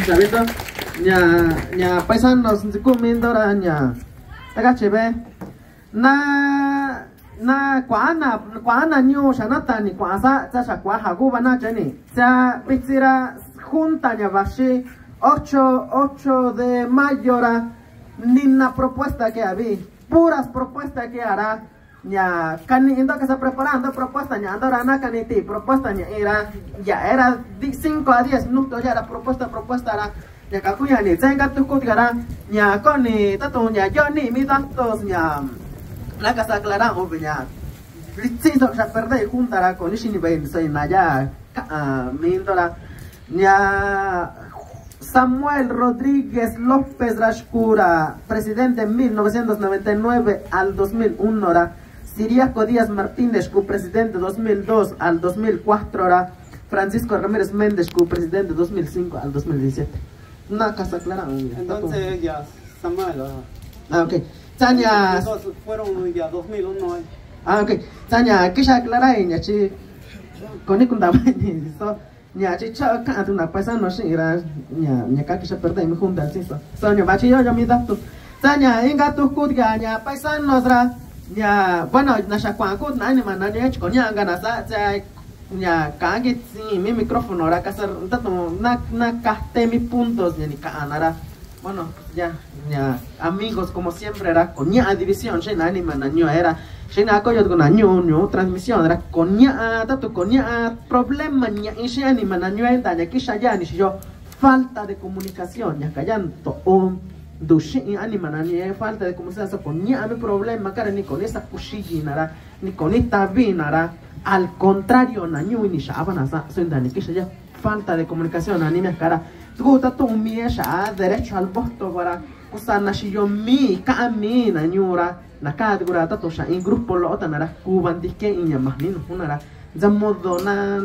Sabes nhà paisanos comiendo ra nhà ta che be na quá na nyu shanata ni quá sa quá hagu bana cheni sa pizira junta ya bashi 8 de mayo ra ninguna propuesta que había puras propuestas que hará ya cani indo que está preparando propuesta ya andora na caniti propuesta ya era 5 a 10 minutos ya era propuesta era ya kakuya ni tenga tu kutgara ya koni tatu ya yo ni mi datos ya la casa clara o ya listo ya perde juntará con ishini ben soy naya mi indora ya Samuel Rodríguez López Rashkura, presidente en 1999 al 2001 hora. Siriaco Díaz Martínez, presidente 2002 al 2004 hora. Francisco Ramírez Méndez, presidente 2005 al 2017. Una casa clara. Entonces ya Samuel. Ok. Tanya. Fueron ya 2001. Ok. Tanya, ¿qué ya clara ya chi? Con ni kunda so. Nhà chị chợ cả tụi nào phải sang nó sẽ ra nhà các cái sẽ perder mi junta sí so nhà bà chị yo mi dato ta nhà inga tu cút gà nhà phải sang nó ra nhà bueno na sa quan cút na ni mà na nhà có nhà gà na sa nhà cả cái mi micrófono ra casa tanto na cate mi puntos ni cả anara bueno ya amigos como siempre era con nhà división che na ni mà na ño era Shina koyot con año transmisión era coña tanto coña problema ña ishe ni mananyo enda ya kisha ya ni yo falta de comunicación ya callanto o dushi ani mananyo falta de comunicación coña mi problema cara ni con esa kushigi nara ni con esta vinara al contrario naño ni shabana sa senda ni kisha ya falta de comunicación ani me cara tu tato mi esha derecho al voto para usana shi yo mi camina ñura na cada gura tato sha en grupo lo otanara cuban disque inya mahmin hunara ya modo na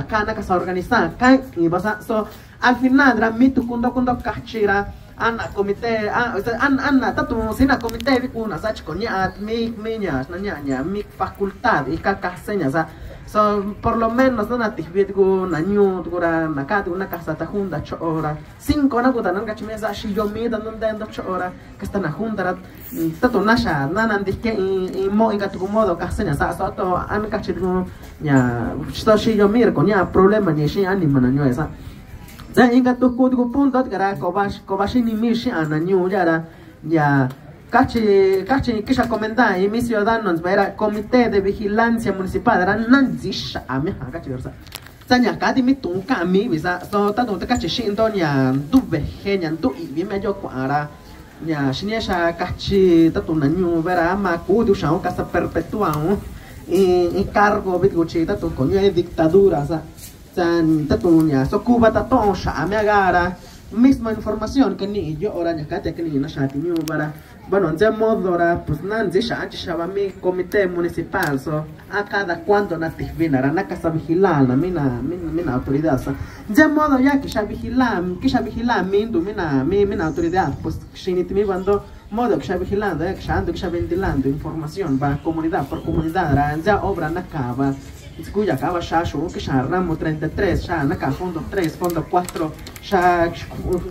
kana casa organizada kai y basa so al final dra mi tu kundo kachira ana comité ana tato sina comité vi kuna sa chikonya mi nya na nya mi facultad y kakasenya sa so por lo menos na tivit go na nyu gura na cada una casa ta junta chora 5 na guta nan gachmesa shi yo mi dan dando chora que está na junta tato nasha nanan diske y mo inga tu modo kasenya sa so to an kachirgo nya sto shi yo mir con ya problema ni shi anima na nyu esa ya inga tu código punto gara kobashi ni mi shi ana nyu ya Cachi, que ya comenté, y mis ciudadanos, era comité de vigilancia municipal, era nanzisha, a mí, cachi, versa. Tanya, cada mi tunca, mi visa, so, tanto te cachi, shindo, ya, tu veje, tu y me yo cuara, ya, shinesha, cachi, tanto nanyu, vera, ama, cudu, shao, casa perpetua, y cargo, bitguchi, tanto coño de dictadura, tanto, ya, so, cuba, tanto, sha, me agarra, misma información que ni yo, ahora, ya, cate, que ni una shati, ni para. Bueno, de modo ahora, pues nanzi shaba mi comité municipal, so a cada cuando nativina, na casa vigilar, mina autoridad, so de modo ya que ya vigilar, mina autoridad, pues shinitimi cuando modo que ya vigilando, que ya ando, que ya ventilando información, va comunidad por comunidad, ya obra na cava. Escucha, acaba Shashu, que ya ramo 33, ya naca fondo 3, fondo 4, ya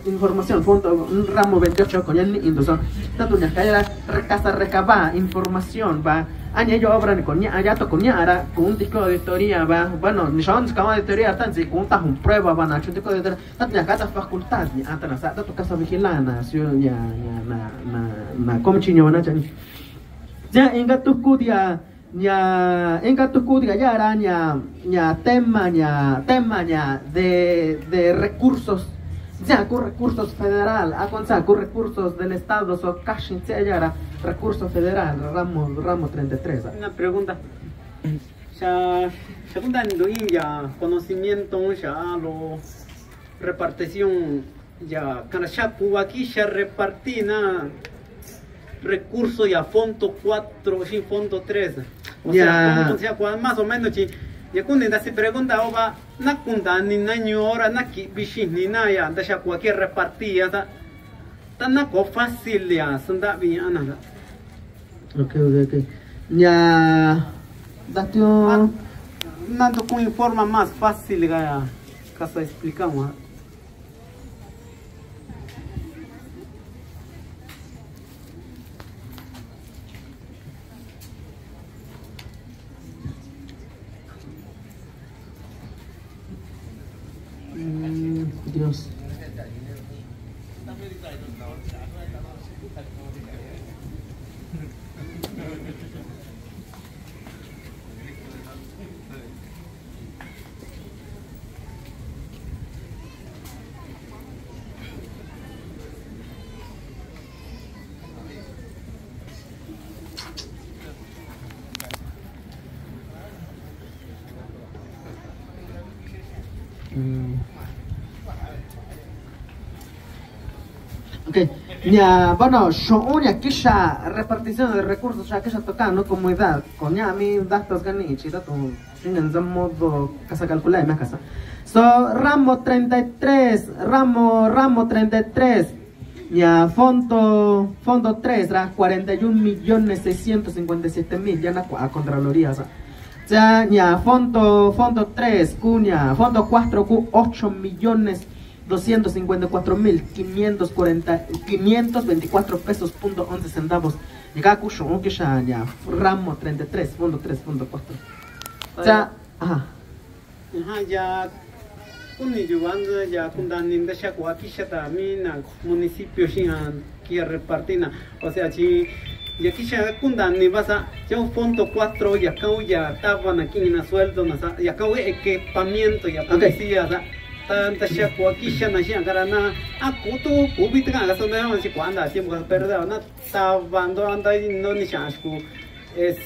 información, fondo ramo 28, con el indoso. Tanto ya que casa recaba información, va. Aña yo obran con ya to con ara, con un disco de auditoría, va. Bueno, ni son como de teoría, tan si con un prueba, van a un disco de auditoría. Tanto ya casa facultad, ya antes na tanto casa vigilana, ya na como chiño van a chani. Ya inga tu cudia. En tu cudiga ya araña tema de recursos ya con recursos federal con recursos del estado so cashin ya era recurso federal ramo 33 una pregunta ya segunda ya conocimiento ya lo repartición ya cada Cuba aquí se repartina recursos ya fondo 4 y fondo 3 o sea más o menos ya cuando se pregunta oba na kunda ni na ñora na ki bishi ni na ya anda ya cualquier repartía ta na ko fácil ya sunda bi ana. Ok. Ya datio Nando con forma más fácil ya casa explicamos. Dios. Ok, ya, bueno, yo ya que ya repartición de recursos ya que ya toca, ¿no? Como edad, con ya a mí datos gané, chita, tú, en modo casa calcular, me casa. So, ramo 33, ramo 33, ya, fondo 3, 41.657.000, ya a Contraloría, o sea. Ya, fondo 3, cuña, fondo 4, 8.254.524 pesos, punto 11 centavos. Llega cucho, que ya, ramo 33, fondo 3, fondo 4. Ya, Ya, kuni ayudando ya kundanin de Shakuaki Shatamina, municipio Shinhan, que repartina, o sea, si y aquí ya kundani basa ya un fondo 4 y acá ya estaban aquí en el sueldo y acá equipamiento ya policía tanta ya aquí ya no ya garana akutu kubita kan gasto no vamos si cuando tiempo que perder na tabando anda no ni chasco es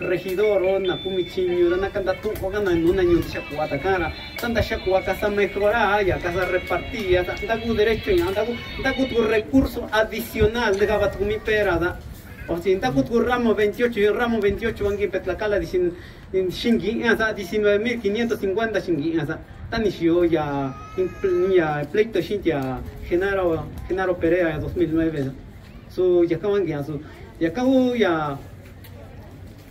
regidor o na kumichinyo na kanda tu ko na nuna nyu ya kuata cara tanta ya kuata sa mejorar ya casa repartía da ku derecho ya da ku tu recurso adicional de gabat kumi perada o si da ku tu ramo 28 y ramo 28 van que petlacala dicen shingi asa 19.550 shingi asa tan inició ya pleito shintia Genaro Perea 2009 su ya acaban ya su ya acabó ya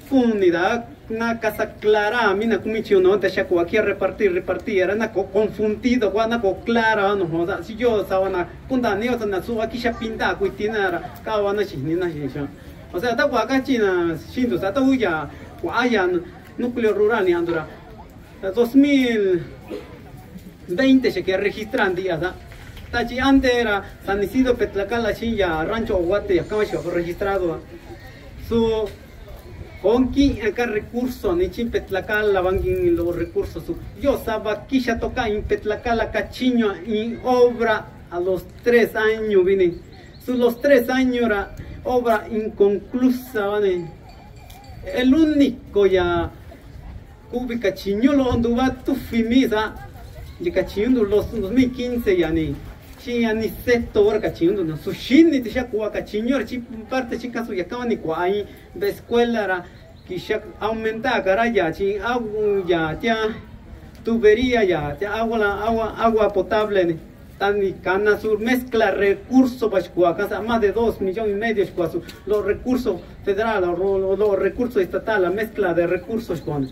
unidad una casa clara mina kumichio no te shaku aquí repartir era na confundido guana co clara no joda si yo sabana kunda neo na su aquí ya pinta kuitinara kawana shinina shisha o sea ta guaca china shindu sa ta uya guayan núcleo rural ni andura 2020 se que registran días tachi antes era San Isidro Petlacala ya rancho Oguate acá se registrado su Onki acá recursos ni chin Petlacala van los recursos yo sabía que ya toca en Petlacala cachiño en obra a los 3 años vine los 3 años era obra inconclusa ¿vale? El único ya cubi cachiño lo anduva tu fimisa y cachiño los 2015 ya ni seto hora cachiño no su shini te ya cuba cachiño chi parte chica su ya acaban ni cuai de escuela era que ya aumenta cara ya chi agua ya tubería ya agua potable tan y cana sur mezcla recursos para casa más de 2,5 millones los recursos federales los recursos estatales la mezcla de recursos con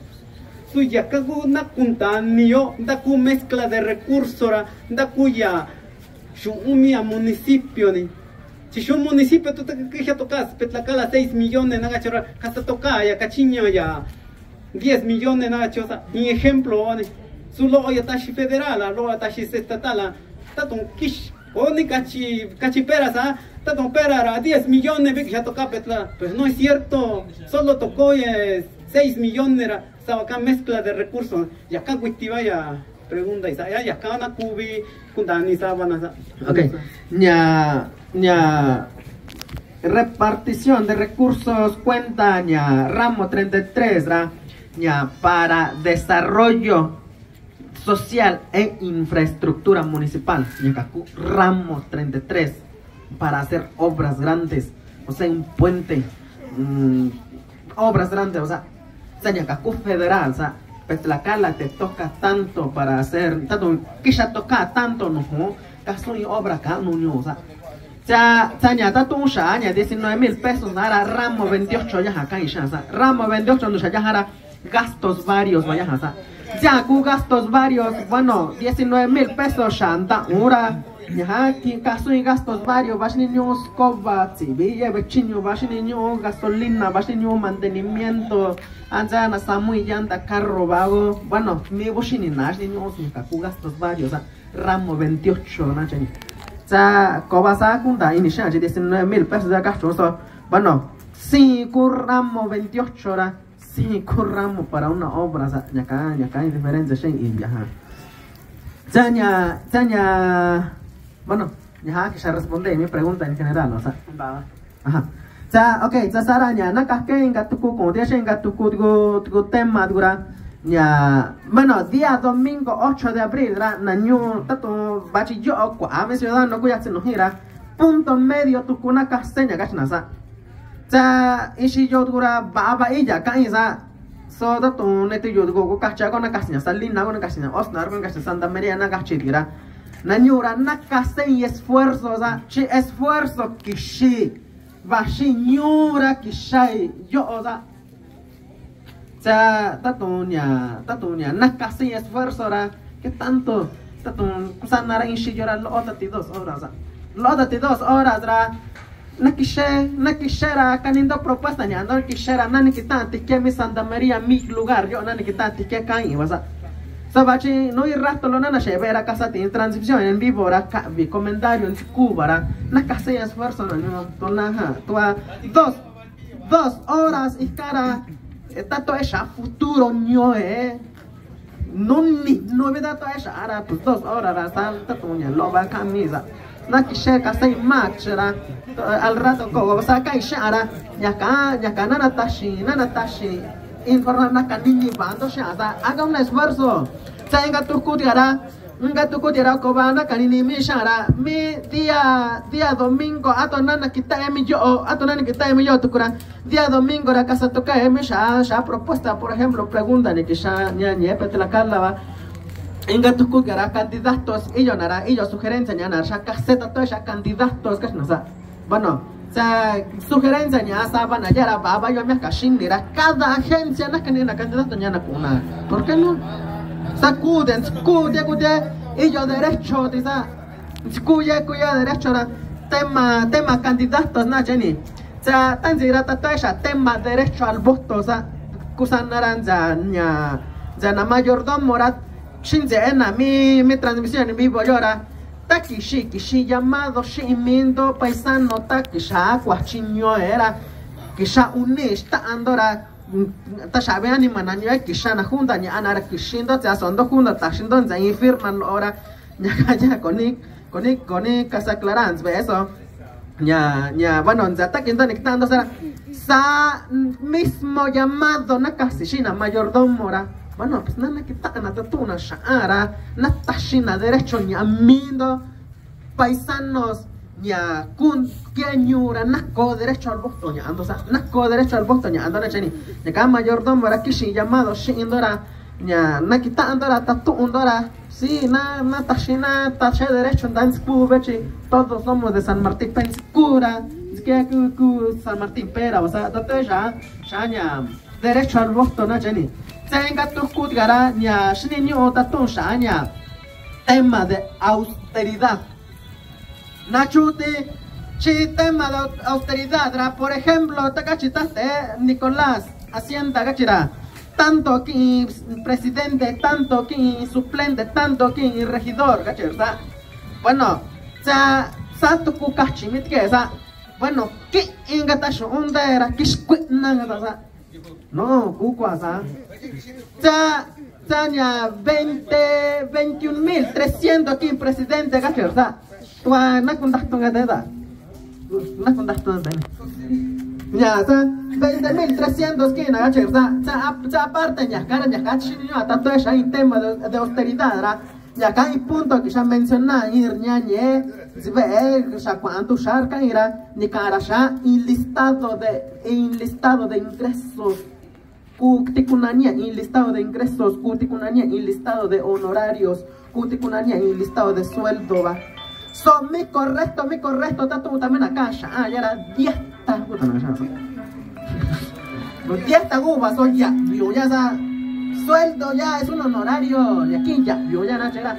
su ya cago una puntanio da cu mezcla de recursos da cuya un municipio ni si un municipio tú te ya tocas Petlacala 6 millones naga chora casa toca ya cachiño ya 10 millones naga chosa y ejemplo su lo ya tashi federal lo tashi estatal taton kish o ni cachipera sa taton pera 10 millones ve que ya toca Petla pues no es cierto solo tocó 6 millones era estaba acá mezcla de recursos y acá cuitiva ya pregunta y acá na cubi kundani sabana okay ya repartición de recursos cuenta ya ramo 33 ya para desarrollo social e infraestructura municipal ya ramo 33 para hacer obras grandes o sea un puente obras grandes o sea Cacu federal, o sea, Petlacala te toca tanto para hacer, tanto, que ya toca tanto, no, caso y obra acá, no, o sea. Ya ñata tu ya 19,000 pesos, ahora ramo 28 ya acá y ya, ramo 28 no ya ahora gastos varios, vaya, ya con gastos varios, bueno, 19,000 pesos ya anda, ahora. Ya, que caso y gastos varios, vas niños coba, civilla, vecino, vas niño gasolina, vas niño mantenimiento, anja na samu y anda carro vago, bueno, mi boshini nash niños ni cacu gastos varios, ramo 28, na chani. Ya, coba sa kunda inicial 19,000 pesos de gastos, bueno, 5 ramo 28 hora, 5 ramo para una obra, ya acá hay diferencia y ya. Bueno, ya que se responde mi pregunta en general, o sea. Ajá. Ya, ok, ya saranya, nakake inga tuku con dia inga tuku tema dura. Ya, bueno, día domingo 8 de abril, nañu tato bachillo kwa me ciudadano kuya se nos gira. Punto medio tuku nakaseña gashnasa. Ya, ishi yo dura baba illa kaisa. So tato neti yo go kacha con nakasnya salina con nakasnya osnar con nakasnya Santa María nakachira. Nañura nakase y esfuerzo, o sea, chi esfuerzo kishi, bashi ñura kishai, yo, o sea, tatuña, nakase y esfuerzo, ahora, ¿qué tanto? Tatun, kusanara inshi llora lo otati 2 horas, o sea, lo otati 2 horas, nakishera, canindo propuesta, ña, no kishera, nani kitanti, que mi Santa María, mi lugar, yo, nani kitanti, que caí, o sea. Sabachi, no hay rato lo nana vera casa tiene transmisión en vivo, vi comentario en Cuba, na casa y esfuerzo, no, tonaja, 2 horas y cara, está todo esa futuro, no novedad toda esa, ahora pues 2 horas, está toña, loba camisa, na que se casa y match, al rato como saca y shara, ya acá, nana tashi. Informar na kanini bando shada haga un esfuerzo tenga tu kutiara kobana kanini mi shara mi día domingo ato nana kita emi yo tukura día domingo la casa toca emi sha propuesta por ejemplo pregunta ni que sha ñe petlacala va inga tu kutiara candidatos ellos sugerencia ñana sha caseta toda esa candidatos que no bueno. Sugerencia ya saban allá baba yo me cachindira cada agencia na canina candidato ñana kuna ¿por qué no? Sacuden ellos derecho diza cuya derecho tema candidatos na cheni tan zirata toda tema derecho al voto kusan naranja ya na mayordomo morat shinze ena mi transmisión en vivo llora Takishi llamado Shimindo paisano Takisha Guachiño era Kisha Unista Andora Tashabeani Mananya Kishana Hunda Yana Kishindo Tasondo Hunda Tashindo y firman ahora ya con Casa Clarance beso ya bueno ya está conectando sa mismo llamado Nakashina mayordomo mora. Bueno, pues nada que tan atatuna shara, natashina derecho ñamindo, paisanos ña kun ñura nako derecho al voto ñando, o sea, nako derecho al voto ñando na cheni. Ña mayordomo era kishi llamado shindora ña nakita andora tatu undora. Sí, natashina tache derecho dan spubechi, todos somos de San Martín Penscura, es que San Martín Pera, o sea, todo ya ña derecho al voto na cheni. Tenga tu kutgara ña shiniño tatun shaña tema de austeridad nachute chi tema de austeridad por ejemplo takachitaste Nicolás Hacienda gachira tanto aquí presidente tanto aquí suplente tanto aquí regidor gachira bueno sa tu kukachimit que esa bueno que ingatasho onda kishkuitnanga no kukwasa ya 21.300 aquí presidente gachirsa tua na contacto ngadeda na contacto ya 20.300 aquí na gachirsa aparte ya cara ya cachino hasta todo ese tema de austeridad ya acá hay punto que ya mencioné ir ñañe ve ya cuánto sharka irá ni cara ya enlistado de ingresos Cutikunania en listado de ingresos, Cutikunania en listado de honorarios, Cutikunania en listado de sueldo, va. Son mi correcto, tatu también acá, ya era 10 puta no, ya. Los 10 tagubas son ya, ya sa, sueldo ya es un honorario, y aquí ya, ya no llega.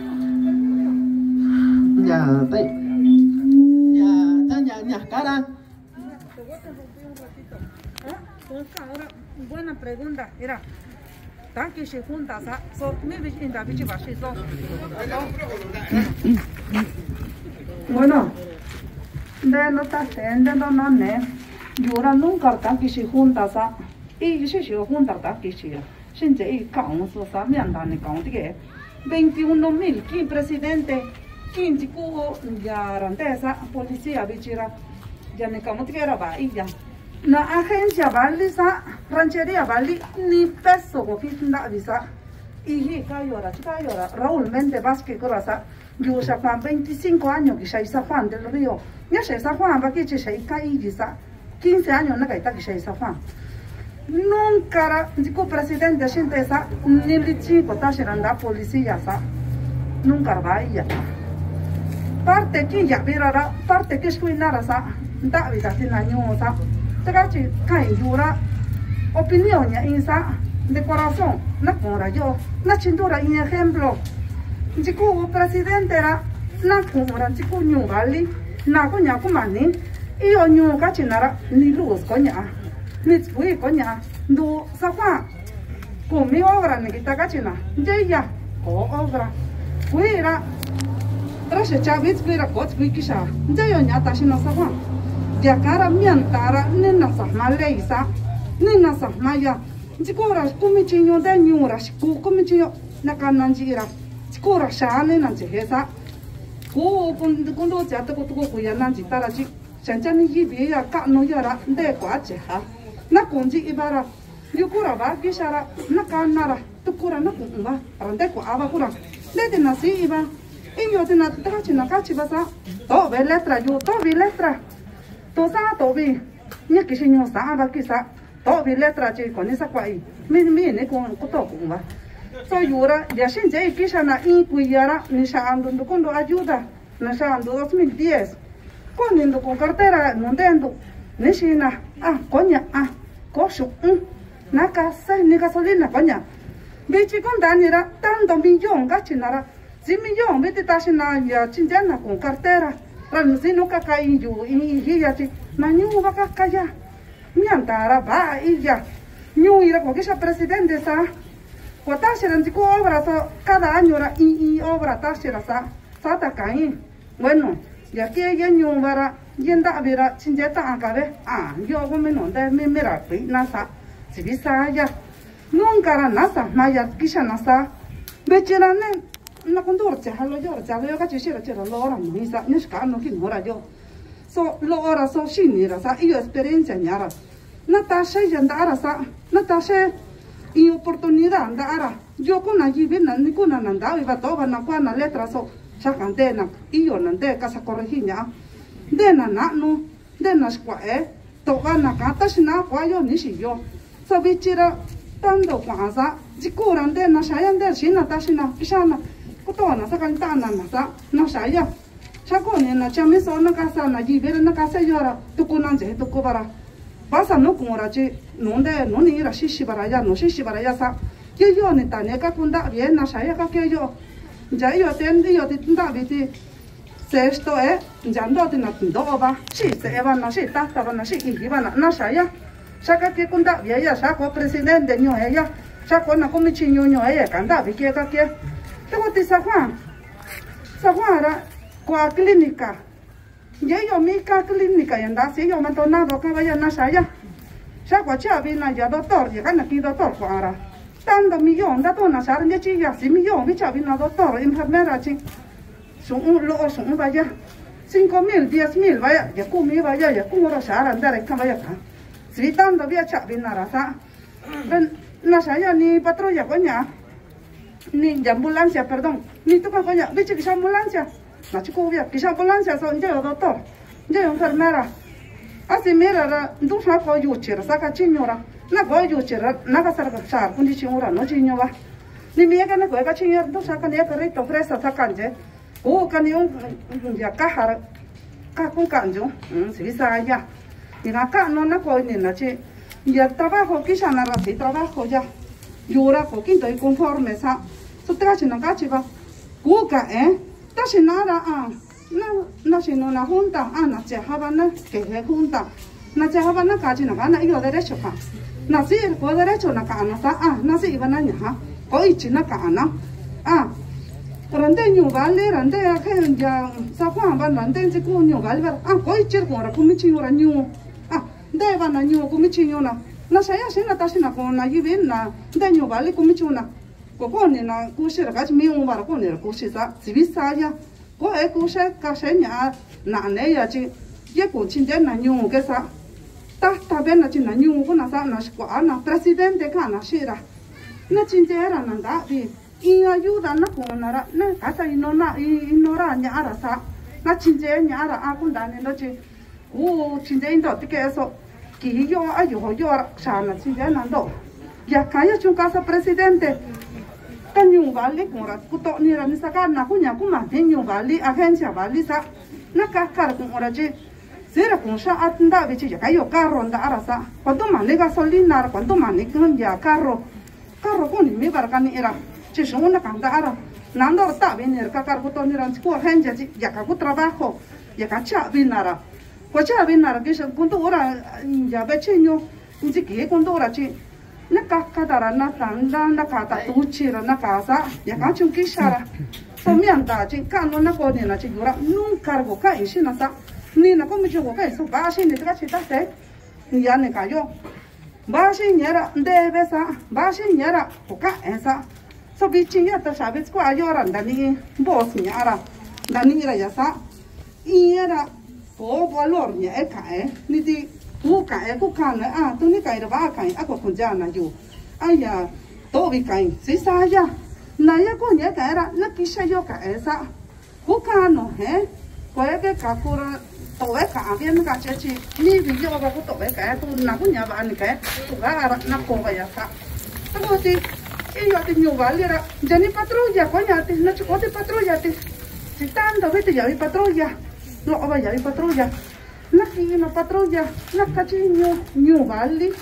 Ya, cara. Ahora, buena pregunta, era, ¿tan que se junta, so, me ves en la bici bajizo? Bueno, de no está haciendo, no, yo ahora nunca tan que se junta, y se junta tan que se, sin que y caos, me andan en caos, que 21.000, ¿quién presidente? ¿Quién chico ya randesa, policía, bichira, ya me caos, que era va, y ya. Na agencia vale sa ranchería vale ni peso ko kinda visa y cayora Raúl Méndez Vázquez Coraza yo ya fan 25 años que ya fan del río ya se fan va que se caí visa 15 años na caita que se fan nunca dico presidente gente esa ni lichi ko ta seranda policía sa nunca vaya parte que ya virara parte que escuinara sa da vida sin año sa Tagachi kai yura opinión ya insa de corazón na cora yo na chintura in ejemplo chiku presidente era na cora chiku nyugali na kunya kumani iyo nyuga chinara ni luz konya ni tsui konya do safa kumi obra ni kitagachina ya ko obra kuira trashe chavits kuira kots kuikisha yo nyata shina safa ya cara miantara nena sahma leisa nena sahma ya chikora kumichinyo de nyura shiku kumichinyo nakananjira chikora shane nanjehesa ko kundo jata ko kuya nanjitara chi chanchani yibi ya kano yara de kwacheha na kunji ibara yukura ba kishara nakanara tukura nakumba rande ko aba kura de nasi iba inyo de na tachi na kachi basa to be letra yo to be letra to vi ni que si no sabe quizá to vi letra che con esa kwai mi ne con to kumba so yura ya shinje kisha na inquiyara ni sa ando con ayuda na sa ando 2010 con con cartera no dentro ni sina coña coso na casa ni gasolina coña bichi con danira tanto millón gachinara 100 millón vete tashina ya chinjana con cartera ran sino kakai yu i ya ti na nyu ba kakaya miantara ba iya nyu ira ko kisha presidente sa ko tashiran ti ko obra so cada año ra i obra tashira sa ta kai bueno ya que ya nyu bara yenda vera chinjeta akabe yo go menon de me mera pe na sa si bisa ya nunca ra nasa maya kisha nasa bechirane na condurce hallo yo ka chishira chira lora misa niska no kin hora yo so lora so shinira sa io esperienza nyara natasha yandara sa natasha y oportunidad andara yo con allí ven ni con nanda iba toda na kwa na letra so chakandena io nande casa corregiña de na no de na skwa to na kata shina kwa yo ni shi yo so bichira tando kwa sa jikurande na shayande shina tashina kishana kutona sa kantana na sa na shaya shakone na chamiso na kasa na jibere na kasa yora tukunanje tukubara basa no kungora chi nonde noni ra shishibara ya sa yo ni tane ka kunda bien na shaya ka ke yo ja yo tendi yo tinda biti sexto jando tina tindo ba shi se eva na shi ta na shi iba na shaya shaka ke kunda bien ya shako presidente nyo ella shako na komichi nyo ella kanda bi ke ka ke tengo Sahuara, qua clínica. Ya yo mica clínica y anda si yo me tornado que vaya a saya. Ya guacha vina ya doctor, llegan aquí doctor cuara. Tanto millón, da dona sar ya chi ya 100 millón, bicha vina doctor, enfermera chi. Son un vaya. 5.000, 10.000 vaya, ya kumi vaya, ya kumura sar andar en vaya acá. Si tanto via cha vina rasa. Ven, na saya ni patrulla coña. Ni de ambulancia, perdón, ni tu coña, bicho que ambulancia, la chico via, que ambulancia son yo doctor, yo enfermera, así mira, du saco yuchira, saca chiñora, na go yu chira na ka sar ka sar kun chi ura no chi nyowa ni mi ka na go ka chi yer do sa ka ne ka ri to fresa sa kan je o ka ni un ya ka har ka kun kan jo si sa ya ni na ka no na ko ni na chi ya trabajo quizá na ra si trabajo ya yura ko kin to conforme sa so te ka chi na ka chi ba ku ka ta si na ra na si no na junta na che habana que je junta na che habana ka chi na ka na yo derecho ka na si ko derecho na ka na sa na si iba na nya ko ichi na ka na rande nyu vale rande ke ya sa kwa ba rande ji ku nyu vale ba ko ichi ko ra ku mi chi ora nyu de va na nyu ku mi chi nyu na sa ya si na ta si na ko na yibi na de nyu vale ku mi chi na ko ni na ku shi ra ka mi un ba ko ni ku shi sa si bi sa ya ko ku she ka she nya na ne ya chi ye ku chin de na nyu ke sa ta ben na chin na nyu ko na sa na kwa na presidente ka na shi ra na chin de ra na da bi in ayuda na ko na ra na ka sa inora nya ara sa na chin de nya ara a kun da ne no chi chin de ndo ti ke so ki yo ayo yo sa na chin de na do ya ka ya chung ka sa presidente kan yung vali kung rat kuto ni ran sa kan na kunya kuma din yung vali agencia vali sa nakakar kung ora ji sera kung sa at nda bichi ya kayo carro nda arasa cuando mane gasolina cuando mane kun ya carro ko ni mi bar kan ni era chi shuna kan da ara nando ta venir ka kar kuto ni ran ku agencia ji ya ka ku trabajo ya ka cha binara ko cha binara ke sa kundo ora ya bechenyo inji ke kundo ora chi na kakadara na tanda na kata tuchira na casa ya ka chung kishara so mi anda chin kano na ko ni na chi yura nun cargo ka ishi na sa ni na ko mi chu ko ka so ba shi ni ta chi ta te ni ya ne ka yo ba shi nyara ndebe sa ba shi nyara ko ka esa so bi chi ya ta sa bi ko ayora ndani boss nyara ndani ra ya sa iera ko valor nya e ka ni di ku ka na tu ni kai da ba kai ako kun ja na yu aya to bi kai si sa ya na ya ko nya ka ra na ki sha yo ka esa ku ka no he ko e ke ka ku ra to e ka ge na ka che chi ni bi yo ba ku to e ka tu na ku nya ba ni ka tu ga ra na ko ba ya sa to ti io ti nyu va lira ja ni patrulla ko nya ti na chi ko ti patrulla ti si tanto vete ya vi patrulla lo ba ya vi patrulla na kina patrulla na kachinyo nyu vali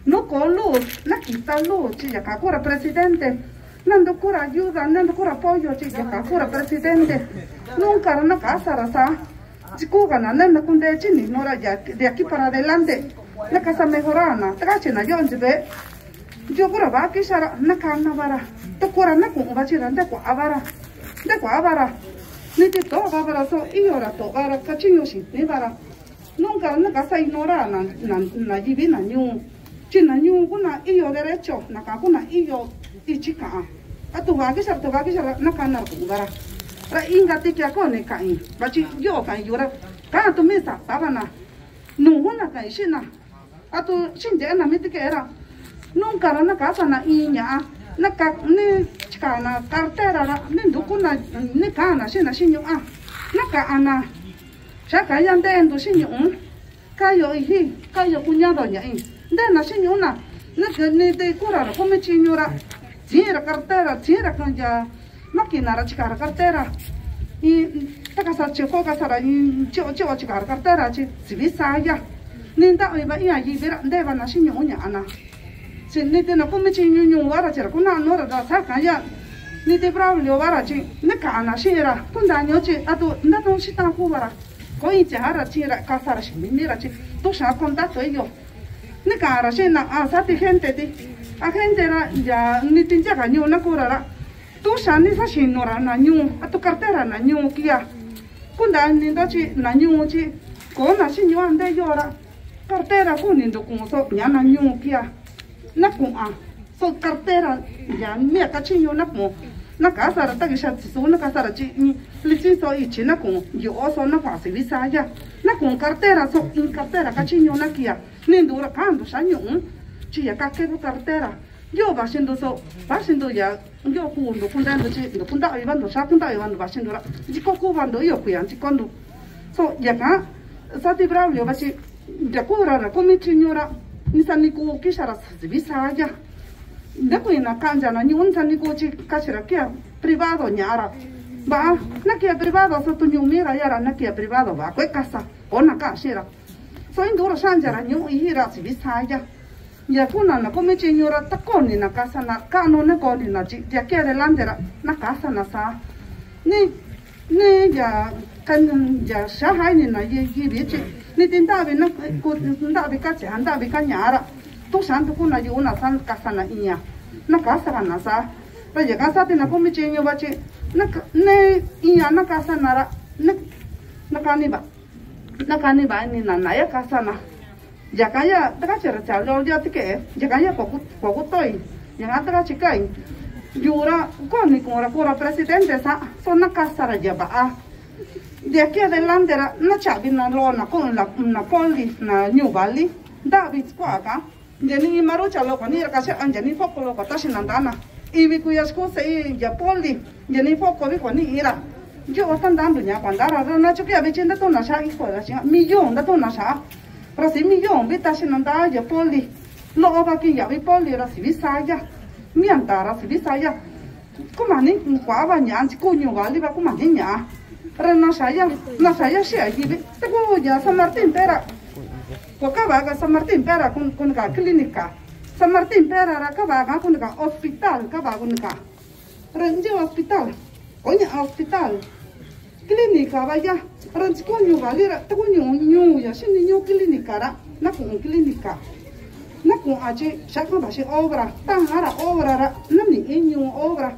no con luz na quita luz chi ya kakura presidente nando cura ayuda nando cura apoyo chi ya kakura presidente nunca na casa rasa chikuga na nanda kunde chini nora ya de aquí para adelante la casa mejorana trache na yo njibe yo cura va kishara na kana bara to cura na ku ba chira de kwa abara ni ti to bara so io ra to bara kachinyo shi ni bara nunca na casa ignora na yibi na nyu chi na nyu kuna iyo derecho na ka kuna iyo ichika atu ga na kana ku gara ra inga ti kya ko ne kai ba chi yo kai yura ka tu mesa tabana nunguna kai shina atu shinde na miti ke era nunca na casa na inya na ka ni chika na cartera ra ni dukuna ni kana shina shinyo na ka ana Shaka yan den do shinyo kayo ihi kayo kunyado nya den na shinyo na ne de kura ko me chinyura tira cartera tira kanja makina ra chikara cartera i takasa chiko kasara i cho chikara cartera chi sibisa ya ninda iba iya yibira ndeba na shinyo nya ana sinne de na ko me chinyo wara chira kuna nora da saka ya ni de braulio wara chi ne kana shira kunda nyo chi atu ndato shita ku wara ko i chara chira kasara shimira chi to sha contatto io ne cara shena sa ti gente a gente na ya ni tinja ka nyu na kurara to sha ni sa shinora na nyu atu cartera na nyu kia kunda ni ndo chi na nyu chi ko na shinyo ande yora cartera ku ni ndo ku so nya na nyu kia na ku so cartera ya mi ka chinyo na ku na kasara ta gisha so na kasara chi lici so ichi na ku yo so na kwa si visa ya na ku cartera so in cartera ka chinyo na kia ni ndura kando shanyo chi ya ka ke cartera yo va siendo ya yo ku ndo kundando chi ndo kunda ibando sha kunda ibando va siendo ra chi ko ku bando yo ku yan chi kondo so ya ka sa ti bravo yo va chi ya ku ra ko mi chinyora ni saniku kishara bisaya de kuina kanja na nyun saniku chi kashira kia privado nyara ba na kia privado so tu nyumira yara na kia privado ba kwe casa ona kashira so induro shanjara nyu ihira bisaya ya kuna na come chi nyura takoni na casa na kano na koni na chi ya kia de landera na casa na sa ni ya kan ya shahai ni na ye bichi ni tindabi na ku tindabi ka chan dabi ka nyara tu san tu kuna yu na san casa na inya na casa na sa ra ya casa te na come chi nyu ba chi na ne inya na casa na ra na kani ba ni na ya casa na ya kaya taka chera chalo ya tike ya kaya ko toi ya taka chikai yura koni kora pura presidente sa sona casa ra ya ba de aquí adelante na chavi na lona con na poli na New Valley David kwaka jeni maru chalo kani ra kasi anjani foko lo kata sinandana ibi kuyas ko se ya poli jeni foko bi koni ira yo tan dando nya pandara na chuki abi chenda to na sha iko la chinga millón da to na sha rasi millón bi ta sinanda ya poli lo ba ki ya bi poli rasi bisaya mi andara si bisaya kumani kwa ba nya ko New Valley ba kumani nya na saya sih gitu. Teguh ya San Martin pera. Kau San Martin pera kun ka klinika. San Martin pera ra kau kun ka hospital kau kun ka. Renje hospital. Onya hospital. Klinika ba ya. Renje ko New Valley ra teguh nyu ya sini nyu klinika ra. Na kun klinika. Na kun aje siapa ba si obra. Tangara obra ra. Nani nyu obra.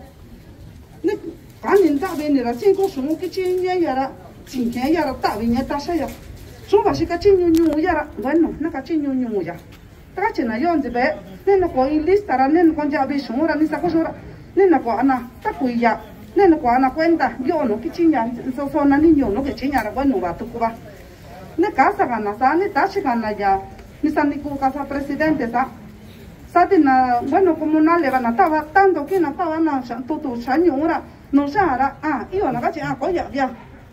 Kanin tak bini ra cing ko sumu kecing ya cingnya ya tak bini tasya ya so masih kecing nyu ya bueno na kecing nyu ya tak cina yon jebe nena ko list tara nena ko jabe sumura ni sako sura nena ko ana tak kuya nena ko ana cuenta yo no kecing ya so na ni yo no kecing ya bueno ba tu ko ba ne casa kana sa ni tashi kana ya ni sani ko casa presidente sa satina bueno comunal le van a tava tanto que na tava na tu sanyura no sara io na kachi ko ya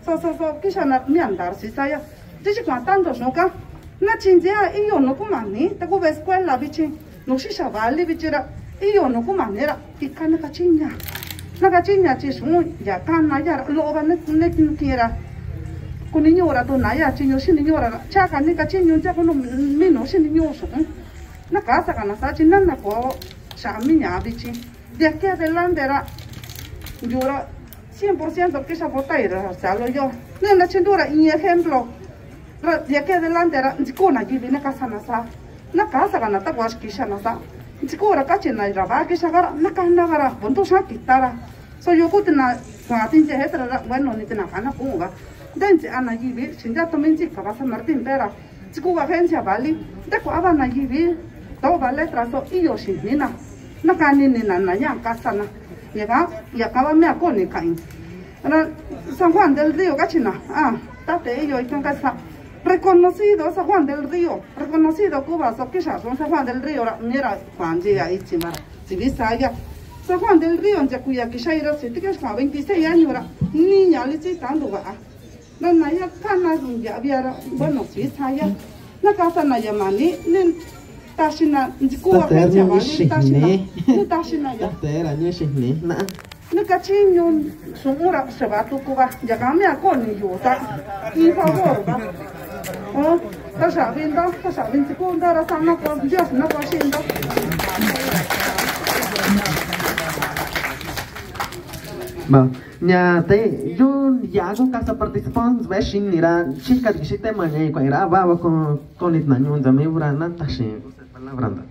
so kisha na mi andar si saya dici kwa tanto soka na chinjea io no kumani ta ko escuela bichi no si shavali bichira io no kumanera ikana kachinya na kachinya chi su ya kana ya lo ba ne kira kuninyora to na ya chinyo sininyora chaka ni kachinyo ja kono mino sininyo su na casa kana sa chinan na ko shaminya bichi de aquí adelante era Yura 100% que esa botella, o sea, lo yo. No la chendura, y ejemplo, de aquí adelante era, con allí viene casa nasa, na casa gana ta was kisha nasa, chikora kachina iraba kisha gara, na kana gara, punto sa kitara. So yo kutina, ngatin je hetra, bueno, ni tina kana kunga. Dense ana yibi, sinja to minji ka San Martin pera, chikuwa agencia vali, de ko aba na yibi, to va letra so iyo shinina. Na kanini na ya casa na. Ya acaba me acone cain. San Juan del Río, cachina. Tate yo y con casa. Reconocido San Juan del Río, reconocido Cuba, so que ya son San Juan del Río, mira Juan llega ahí chimara. Si viste allá, San Juan del Río, ya cuya que ya era, si te quedas con 26 años, niña le chitando va. No naya cana ya había, bueno, si está allá. La casa na yamani, tashina Cuba que ya va, tashina ya. No cachinho, sumura se va tu Cuba, ya cambia con yo, y favor, va. Oh, está sabiendo segunda hora sana con Dios no haciendo. Vâng, nhà thế yo ya con casa participants ve shin nira chica que se tema ne con era va con it na nyun zame urana tashin palabranda.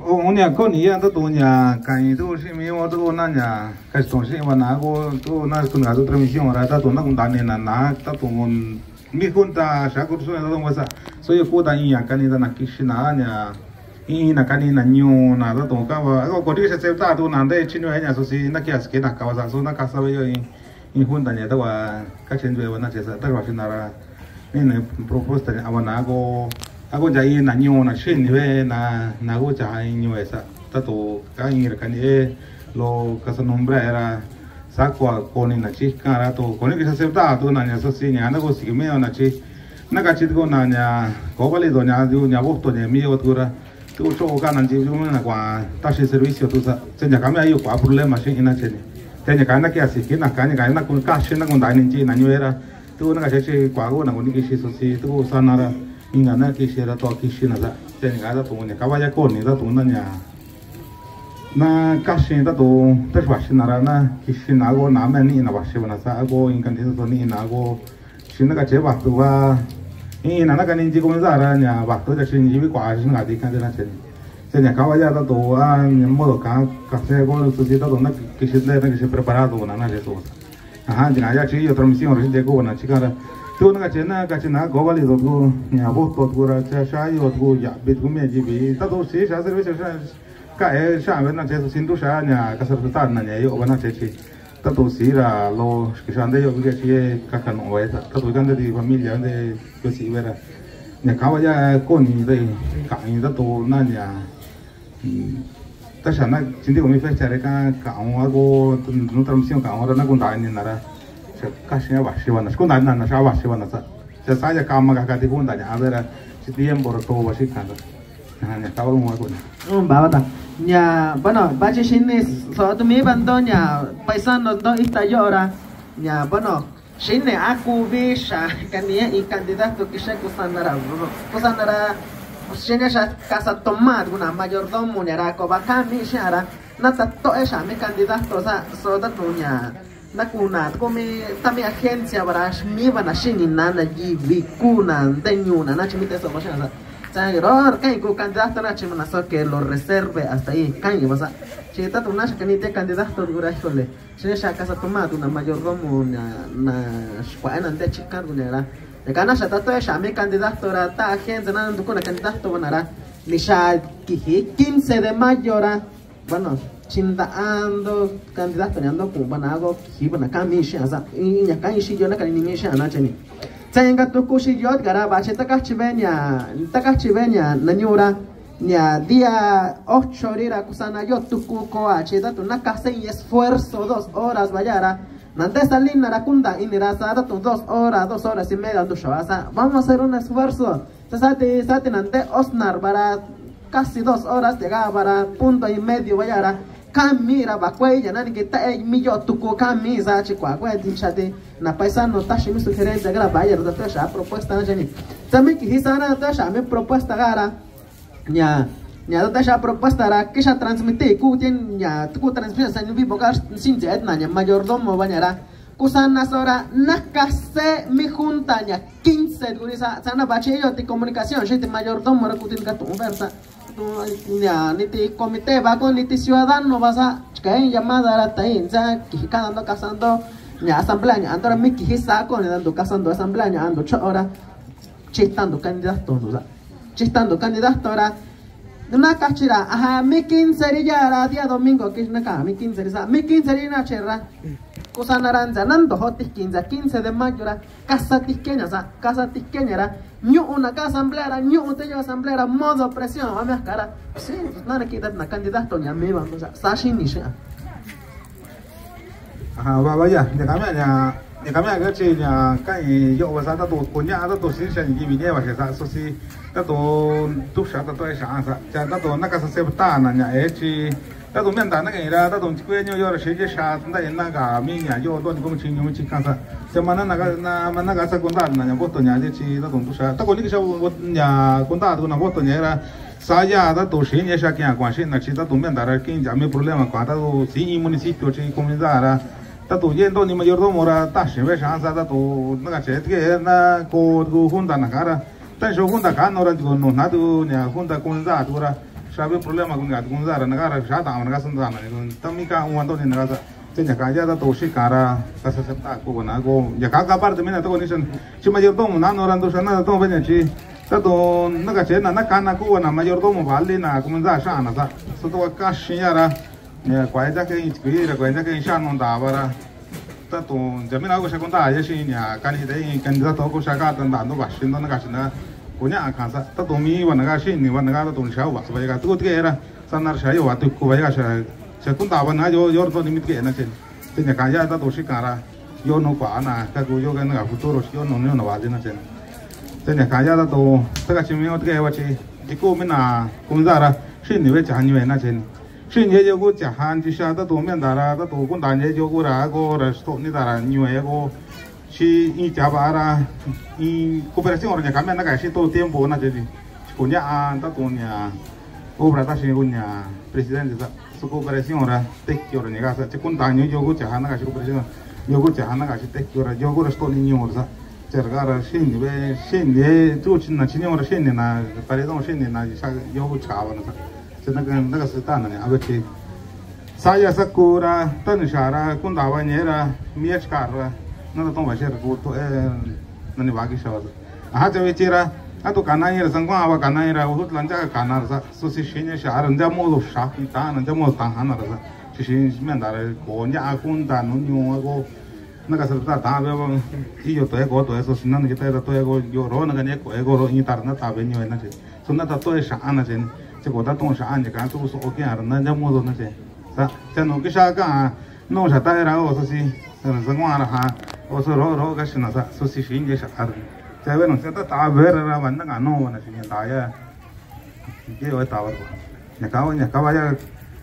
Unia con ya to unia kai to si mi o to na nya kai to si wa na go to na to na to transmisión ra ta to na kun dane na ta to mon mi junta sha ko so na to wasa so yo ko da ya kan ni na kishina nya na kan ni na nyu na to ka wa ko ti se ta to na de chinu nya so si na kia ske na ka wa so na ka sa yo in junta nya ta wa ka chen wa na che sa ta wa na ra ni proposta wa na go ako jai na nyo na shin we na go jai nyo esa tato ka ingir kan lo ka sa nombre era sa kwa koni na chi ka ra to koni ki sa septa to na nya so si nya na go si me na chi na ka chi go na nya ko bale do nya ju nya bo to nya mi o tu ra tu cho ganan ji ju na kwa ta shi servicio tu sa chen ya kami ayo kwa problema shi ina chen chen ya kana kia si kina kana kana kun ka shi na kun dai nin ji na nyera tu na ka shi kwa go na kun ki shi so si tu sanara inga na ki shi ra to ki shi na za chen ga da tu ne ka ya ko ni da tu na nya na ka shi da tu ta ba shi na ra na ki shi na go na me ni na ba shi na sa go in kan ti so ni na go shi na ka che ba tu wa ina na kanin ji kuma zara nya ba to da shin yi kwa shin ga di kan da chen se nya ka ya da to a ni modo ka se go su si da to na que se preparado na na eso aha ji na ya chi yo transmisión rin de go na chi ka to na ka chen na go vali do go nya bo to go ra cha sha yo go ya bit go me ji bi ta to si sha servicio sha ka e sha ve na che su sin du sha nya ka sa ta na nya yo ba na che chi ta to si ra lo che sha de yo que chi ka ka no ve ta to gan de familia de que si vera nya ka ya ko ni de ka ni da to na nya ta sha na chin de mi fe cha re ka wa go no transmisión ka wa na kun da ni na ra ka shi ba shi wa na kun da na sha ba shi wa na sa ya ka ma ka ti kun da nya vera si tiempo to ba shi ka da nya ka wa mo ko ba ta nhà bueno ba chi shin ni so tu mi ban do nhà paisano do ita yora nhà bueno shin ne aku vi sha kania y candidato que se kusanara shin ya casa tomar una mayordomo ne ra ko ba kami shara na ta to esa mi candidato sa so da dunya na kuna ko mi tami agencia para mi van a shin na na ji vi kuna denyuna na chimite so ba sha error que el candidato na chimana so que lo reserve hasta ahí can y pasa si está tu nasha que ni te candidato dura híjole si esa casa tomada una mayordomo na squana de chicar gunera de kana sa tato esa mi candidato ra ta gente na ndu kuna candidato banara ni sha ki 15 de mayo ra bueno chinda ando candidato ne ando ku banago ki bana kamishi asa nya kan shi yo na kan ni mi sha na cheni Tenga tu kushi yot gara bache takachivenya nanyura nya día 8 rira kusana yot tu kuko ache datu na kase y esfuerzo 2 horas vayara nante salina rakunda inirasa datu 2 horas y media tu shawasa vamos a hacer un esfuerzo sate nante osnar para casi 2 horas llegaba para punto y medio vayara kamira bakweja nani kita millo tuko kamisa chikwa kwa dinchate na paisano tashi mi sugerencia gara bayar da tasha propuesta na jeni también que hisana tasha mi propuesta gara nya tasha propuesta ra que ya transmite ku tien nya tu transmisión san vivo gas sin jet na nya mayordomo bañara kusana sora nakase mi junta nya 15 gurisa sana bache yo de comunicación gente mayordomo ra kutin ka tu versa ni te comité va con ni te ciudadano vas a caer llamada a la ya que cada ando casando ya asamblea ando ahora mi que saco ni dando casando asamblea ando 8 horas chistando candidato ahora una cachira ajá mi 15 ya era día domingo que es una mi 15 na cherra cosa naranja nando hotis 15 de mayo casa tisqueña era una casa asamblea asamblea modo presión a mi cara sí nada que dar una candidato ni a mí vamos a sashi ni sea aha vaya de kami ga che nya kai yo wa sa ta to kunya ta to sin shan gi mi ne wa sa so si ta to tu sha ta to sha sa cha ta to na ka sa se ta na nya e chi ta to men da na ge ra ta to kwe nyo yo shi je sha da na ga mi nya yo do ni gong chi nyu chi ka sa se ma na ga sa kon da na nya bo to nya je chi ta to tu sha ta ko ni ke sha bo nya kon da to na bo to nya ra sa ya ta to shi ne sha kya kwa shi na chi ta to men da ra kin ja mi problema kwa ta to si municipio chi comunidad ra ta tu yendo ni mayordomo ra ta she ve sha sa ta tu na ga che ke na ko junta na cara ta sho junta ka no ra no na tu nya junta comunidad tu ra sabe problema con gat con zara na cara sha ta na ga san na ni ta mi ka un to ni na ga se nya ka ya ta to shi cara ta sa ta ko na go ya ka parte mena to ni san chi mayordomo na no ra ndo sha na to ve nya chi ta to na ga che na ka na ko na mayordomo vale na comunidad sha na sa so to ka shi ya ra kwa ida ke inspira kwa ida ke sha no da bara ta to jamina ko sha kon da ya shi nya kan hi dai candidato ko sha ka tan da no ba shin no na ga shi na ko nya ka sa ta to mi wa na ga shi ni wa na ga to sha wa sa ba ga to ke era sanar sha yo wa to ko ba ga sha kun da ba na yo to ni mit ke na chen te nya ka ya ta to shi ka ra yo no kwa na ka ko yo ga na futuro yo no wa de na chen te nya ka ya ta to ta ga chi mi o ke wa chi chỉ cô mới là cũng ra ra xin về trả nhiều na trên xin về cho cô trả hàng chỉ sao ta tụ miền ta ra ta tụ con đàn về cho cô ra số này ta ra nhiều cô si in trả bà ra in cooperación rồi nhà cán bên nó cái si tổ tiêm bố na trên cô nhà ta tụ nhà obra ta xin cô nhà presidente ta số cooperación ra tết kiểu rồi nhà cái chỉ con đàn nhiều cô trả hàng nó cái cooperación nhiều cô trả hàng nó cái tết kiểu rồi nhiều cô số này nhiều rồi cercare scendi tu ci na cinema scendi na paredon scendi na sa yogo chava na se na se ta na avete saya sakura tan shara kun dawa nyera miech karra na to ba sher ko to na ni bagi shawa aha ja vechira ato kanayera sangwa ava kanayera udut lanja kanar sa so si shenya shara nda mo sha ta na nda mo ta hana ra si shin men dare ko nya kun da no nyu go那个是打打别个，伊有对个对说是那个对个对个有罗那个呢个个罗伊打那打别牛那些，说那他对啥那些，结果他懂啥你看都是 OK 啊，那家么子那些，是，像那个啥个，弄啥带然后说是，是光了哈，我说罗个是那啥，说是新的啥的，在为弄现在打别人了，完那个弄那些打呀，给我打了，你看呀，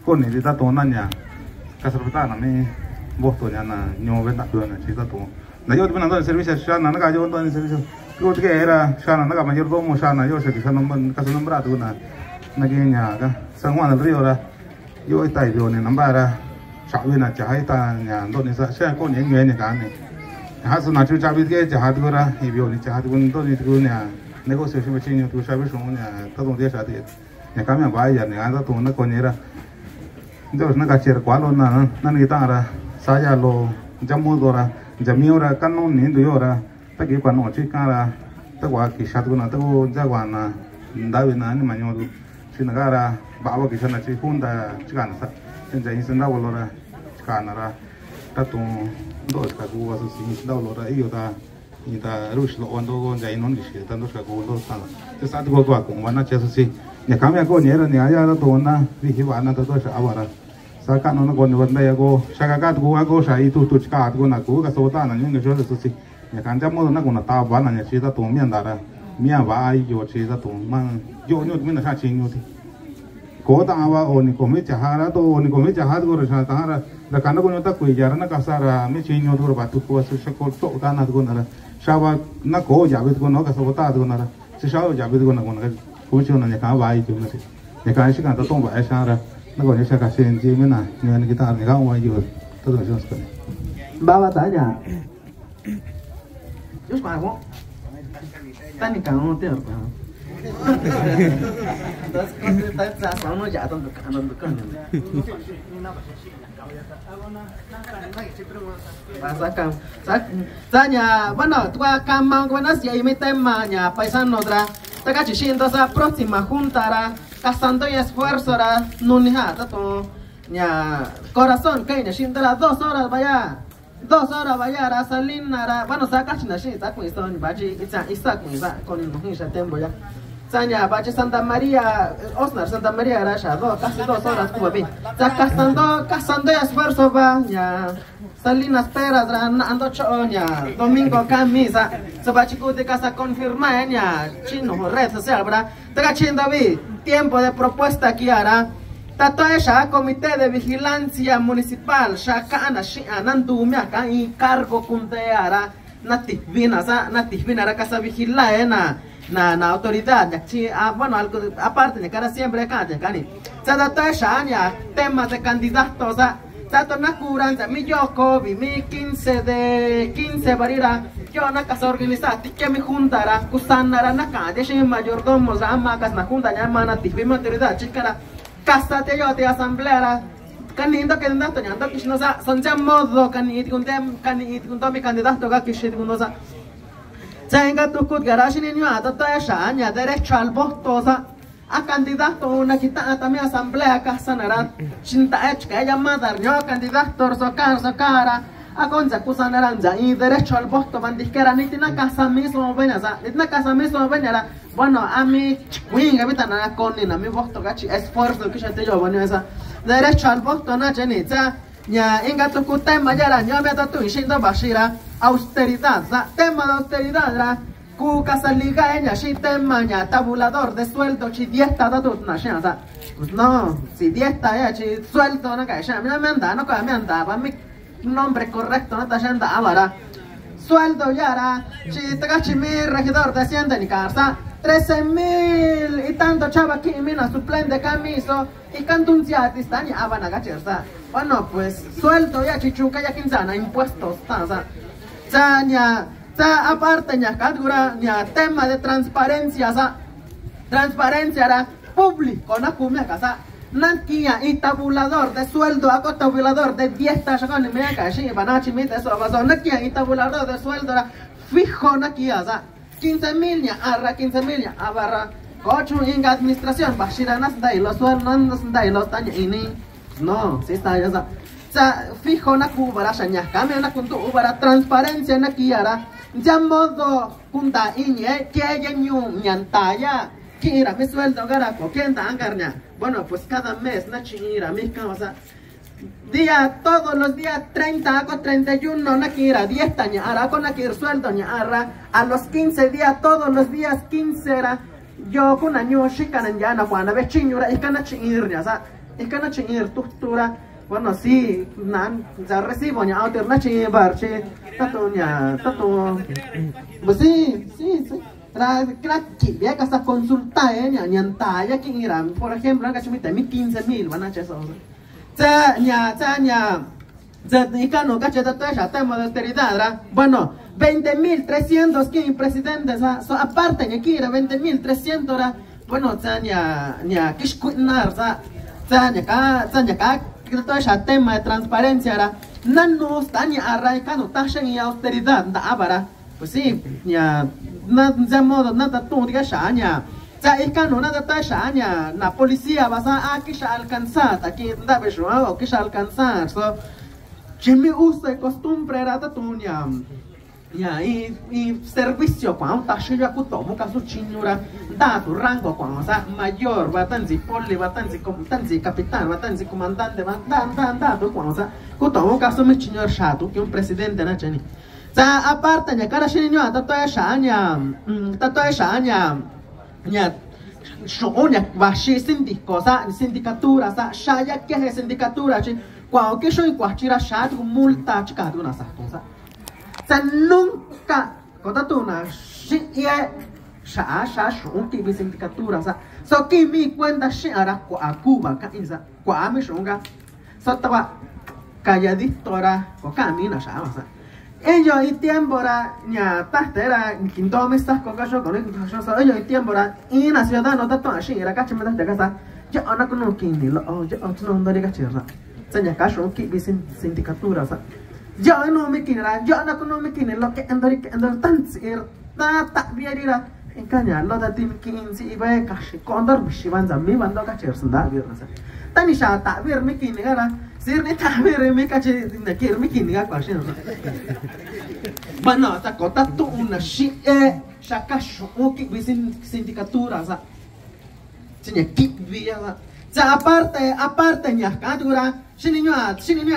过年的他多那呢，可是不打那没。Bostonnya na nyobe tak dua na cerita tu. Na yo dimana tu service sana na kajo tu service. Kau tu era sana na kamar jordo mo sana yo se kisah nombor kasih nombor atu na genya ka. Semua na rio la. Yo itai yo ni nombor la. Cawe na cahai ta nya ndo ni sa saya kau ni ngai ni kan ni. Hasil na cuci cawe ke jahat tu la. Ibio ni jahat pun tu ni tu ni. Negosiasi macam ni tu cawe semua ni. Tu dia satu. Ni kami bayar ni ada tu na kau ni la. Terus na kacir kualo na kita ada. Saya lo jamu dora jamiora kanon ni duyora taki pano chikara takwa kisatu na taku jagwana ndawina ni manyodu sinagara bawa kisana chikunda chikana sa senja insenda wolora chikana ra tatu dos ka kuwa so sin dawlora iyota ita rush lo ondo go jainon dishi tanto ka go do sala te satu go kwa kumana cheso si ne kamya ko nyera ni aya ra to na rihiwana to sa awara Saka no kon wanda ya go saka ka tu go sa itu tu ka tu na ku ka so ta na ni jo so si ya kan ja mo na ko na ta ba na ya chi ta tu mian da ra mian ba ai yo chi ta tu man yo nyu mi na sa chi nyu ti ko ta wa o ni ko mi cha ha ra to o ni ko mi cha ha go ra sa ta ra la kan ko no ta ku ya ra na ka sa ra mi chi nyu tu ba tu ko so ko to ta na tu na ra sa wa na ko ya bi tu no ka so ta tu na ra si sa ya bi tu na ko na ko chi na ya ka ba ai tu na si ya kan shi kan ta tong ba ai sa ra那个你想看现金没呢？你看那个大，你看我有，这种就是。Bawa tanya. Terus mana? Tani kamu tu apa? Terus kita sama jatuh untuk Rasakan. Tanya, bueno, tu akan mana sih ini temanya paisano tra. Taka chishindo sa próxima junta ra. Casando y esfuerzo ra nunija tato ña corazón que ña shindra 2 horas vaya 2 horas vaya ra salina ra bueno saca china shi ta con son baji isa con no ya tempo ya saña baji Santa María Osnar Santa María ra ya casi 2 horas como vi casando y esfuerzo va ña Salinas Peras ra ando choña domingo camisa se baji de casa confirma ña chino red social bra ta chinda vi tiempo de propuesta aquí hará tato esa comité de vigilancia municipal shakana shianandu miaka y cargo kunte hará nativina ra casa vigila na autoridad bueno algo aparte de cara siempre acá ni tato esa ya temas de candidatos tato na curanza mi yoko mi 15 barira yo na casa organizada que mi juntará kusana na calle sin mayordomo la magas na junta llama na tifima autoridad chicara casa te yo de asamblea canindo que anda toñando que no sa son ya modo canit con mi candidato ga que shit no sa tenga tu kut garage ni yo ata ta sha nya derecho al voto sa a candidato una kita también asamblea casa nara cinta que llamada yo candidato so cara a concha kusanaranja y derecho al voto bandisquera ni tiene casa mismo venera bueno a mi winga vitana con ni na mi voto gachi esfuerzo que ya te yo bueno esa derecho al voto na jenita ya inga tu kutema ya la ya me tu shindo bashira austeridad tema de austeridad cuca saliga ella si tema ña tabulador de sueldo chi dieta da tut na sha sa pues no si dieta ya chi sueldo no ka sha me anda no ka me anda va mi nombre correcto no ta anda ahora sueldo ya era chi tagachi mi regidor de hacienda ni casa 13,000 y tanto chava aquí mina suplente camiso y cantunciati están ya van a gacharsa bueno pues sueldo ya chichuca ya quinzana impuestos sa ya aparte ya cadura ya tema de transparencia sa transparencia era público na kumia casa nankia y tabulador de sueldo a tabulador de dieta con me cashi banachi mite eso va nankia y tabulador de sueldo era fijo nakia sa 15,000 ya arra 15,000 ya abarra cocho en administración bashiranas dai los sueldos dai los tanya ini no si está ya sa fijo na kubara shanya kame na kuntu ubara transparencia na kiara ya modo kunta inye que yenyu nyantaya kira mi sueldo gara ko kenta angarnya bueno pues cada mes na chingira mi causa día todos los días 30 con 31 na kira 10 taña ara con na kir sueldo nya ara a los 15 días todos los días 15 era yo con año shikanan ya na cuando ve chinyura ikana chinirnya sa ikana chinir tustura bueno sí nan ya recibo nya alternativa barche tatonya tato pues sí ra que ya que hasta consulta nya nyantaya kingira por ejemplo nga chumita mi 15,000 van a cheso nya ikano gache de toda esta tema de austeridad ra bueno 20,300 que presidente so aparte nya kira 20,300 ra bueno nya kishkuinar nya ka todo ese tema de transparencia era no estaña arrancando taxen y austeridad da abara pues sí ya de modo nada tú digas ya es que no nada taxa ya la policía vas a que ya alcanzar aquí da beso o que ya alcanzar so que me usa costumbre era tú ya y servicio cuando taxa ya que tomo caso chinura da tu rango cuando sa mayor batanzi poli batanzi capitán batanzi comandante da tu cuando sa que tomo caso me chinur chato que un presidente na chani sa aparte ya cara chinyo tatoya shanya nya shonya bashi sindicatura sa shaya que es sindicatura chi cuando que soy cuachira chato multa chica tu na sa nunca cotatuna si sha shunki bi sindicatura sa so que mi cuenta shara kwa Cuba ka insa kwa mi shunga so taba calladito ra ko camina sha sa ellos y tiempo ra nya tastera quinto me estás con caso con ellos y tiempo ra y na ciudadano tato ashi era cacho me da casa ya ona kuno kini lo ya otno ndari gachira sanya caso ki bi sindicatura sa yo no me quiera, yo no me quiera lo que ando tan sir, ta biarira en caña, lo da tim kin si iba cash, condor bishivan zammi bando cacher sunda birna. Tani sha ta bir me quiera, sir ni ta bir me cache na kir me quiera quasi. Bueno, ta cota tu una shi shakasho ki bisin sindicatura sa. Tiene kit via sa aparte nya kadura Shinino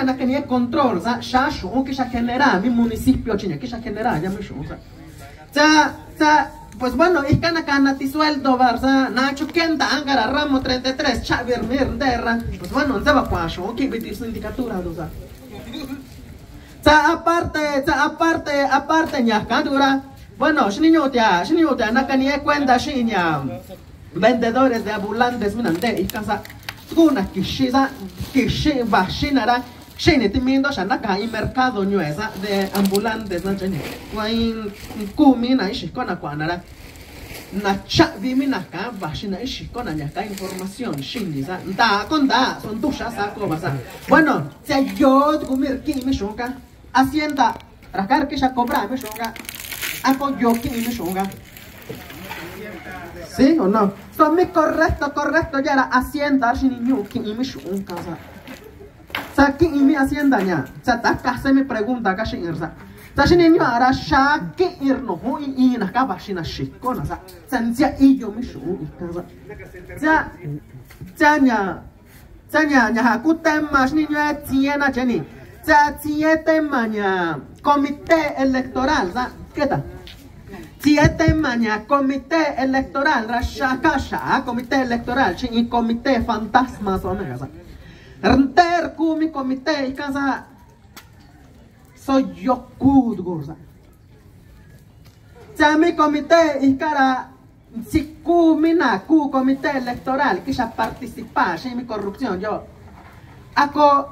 na que ni control, sa shashu, que ya genera mi municipio chino, que ya genera ya me shusa. Pues bueno, es cana ti sueldo barza, nacho kenta angara ramo 33, chavir mirderra. Pues bueno, se va kwasho, que bitir sindicatura dosa. Aparte nya kadura. Bueno, shinino tia na que ni cuenta shinya. Vendedores de ambulantes minante y casa una kishi bashinara shine timindo shanaka y mercado ñuesa de ambulantes na chani wain kumi na ishi kona kwanara na chavi minaka bashina ishi kona ñaka información shiniza da konda son tusha sako basa bueno se yo kumir ki mi shunga hacienda rakar que ya cobra mi shunga ako yo ki mi shunga ¿sí o no? Son mi correcto, ya era hacienda, si niño, que y mi shun casa. Sa que y mi hacienda ya, sa ta casa me pregunta que si irsa. Sa si niño ara sha que ir no ho y na ka ba shi na shikona sa. San sia y yo mi shun casa. nya ku tema niño tiena cheni. Sa tiene tema nya comité electoral, sa, ¿qué tal? 7 mañana comité electoral Rashakasha comité electoral y comité fantasma son casa renter kumi comité casa soy yo kud gorza mi comité y cara si kumina ku comité electoral que ya participa en mi corrupción yo ako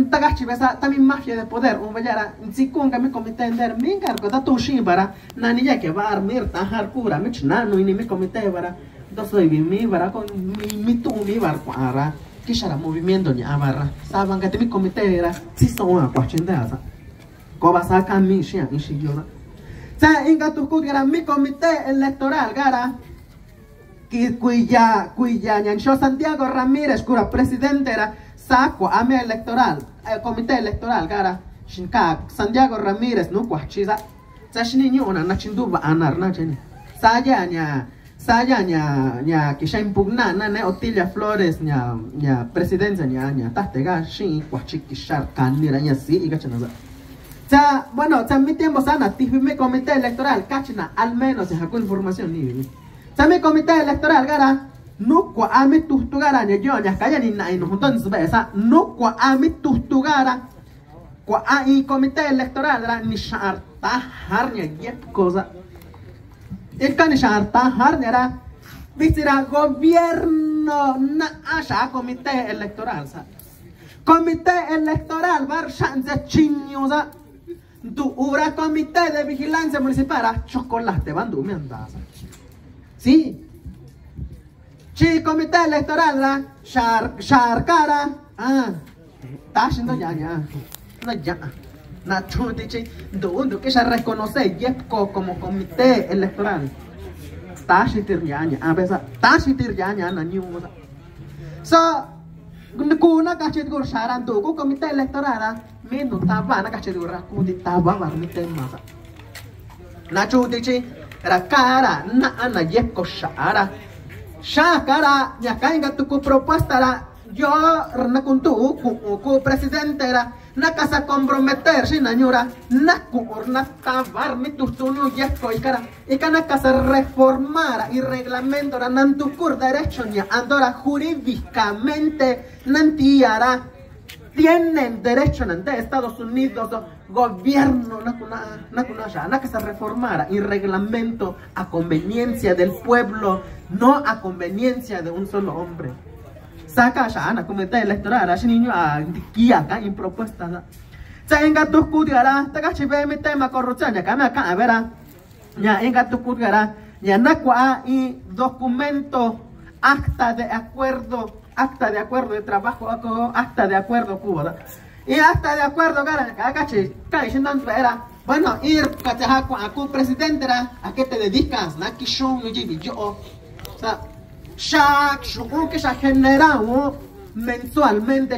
tagachi besa también mafia de poder un vayara si kunga mi comité ender mi cargo da tu shimbara nani ya que va a armir tahar pura mi chnano y ni mi comité bara do soy mi bara con mi tu mi bar para que ya movimiento ni abarra saban que mi comité era si son a cuachinda asa ko va sacar mi shia y si yo sa inga tu kudera mi comité electoral gara que cuya ñancho Santiago Ramírez cura presidente era saco a mi electoral comité electoral gara shinka Santiago Ramírez no cuachiza sa shini una na chinduba anar na cheni saya nya que ya impugna na ne Otilia Flores nya presidencia nya tatega shin cuachiqui shar kanira nya si iga chanaza. Bueno, mi tiempo sana, mi comité electoral, cachina, al menos se sacó información ni. Mi comité electoral, gara, no kwa ami tustugara, ni yo, ni kaya ni na, y no juntos besa, no kwa ami tustugara, kwa ai comité electoral, gara, ni sharta harnia, yep cosa. El can sharta harnia, visira gobierno, na asha comité electoral, sa. Comité electoral, bar chance chinyosa. Tu ura comité de vigilancia municipal chocolate bandu me andas. Sí. Chi comité electoral la sharkara está haciendo ya no ya na chuti chi do que se reconoce yepco como comité electoral está shitir ya a veces está shitir ya na niusa so kuna kachet gur sharan tu ko comité electoral meno taba na kachet gur rakundi taba bar mite masa na chuti chi rakara na ana yepco shakara ya kainga tu propuesta la yo na kuntu ku presidente era na casa comprometer sin añora na na tabar mi tustunu yepco y kana casa reformar y reglamento ra nantukur derecho ni andora jurídicamente nantiara tienen derecho ante Estados Unidos gobierno na que se reformara y reglamento a conveniencia del pueblo, no a conveniencia de un solo hombre. Saca ya na comité electoral así niño a guía acá en propuesta. Ya enga tu kutiara, te cachi ve mi tema corrupción ya kami acá a ver ya enga tu kutiara ya na kwa y documento acta de acuerdo de trabajo, acta de acuerdo Cuba. Y acta de acuerdo, bueno, ir a tu presidente, ¿a qué te dedicas? O sea, que se ha generado mensualmente,